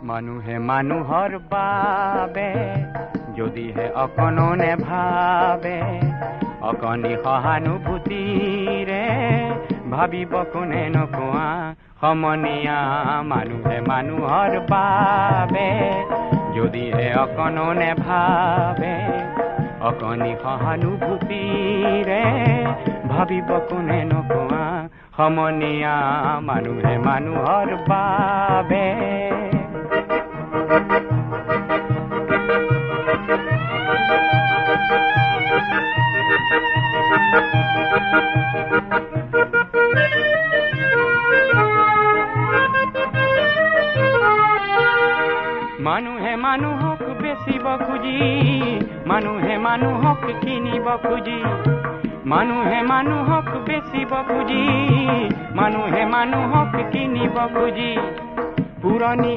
মানুহে মানুহৰ বাবে যদিহে অকণো নেভাবে, অকণি সহানুভূতিৰে ভাবিব কোনে নকোৱা সমনীয়া। মানুহে মানুহৰ বাবে যদিহে অকণো নেভাবে, অকণি সহানুভূতিৰে ভাবিব কোনে নকোৱা সমনীয়া। মানুহে মানুহৰ বাবে। মানুহে মানুহক বেচিব খুজি, মানুহে মানুহক কিনিব খুজি, মানুহে মানুহক বেচিব খুজি, মানুহে মানুহক কিনিব খুজি, পুৰণি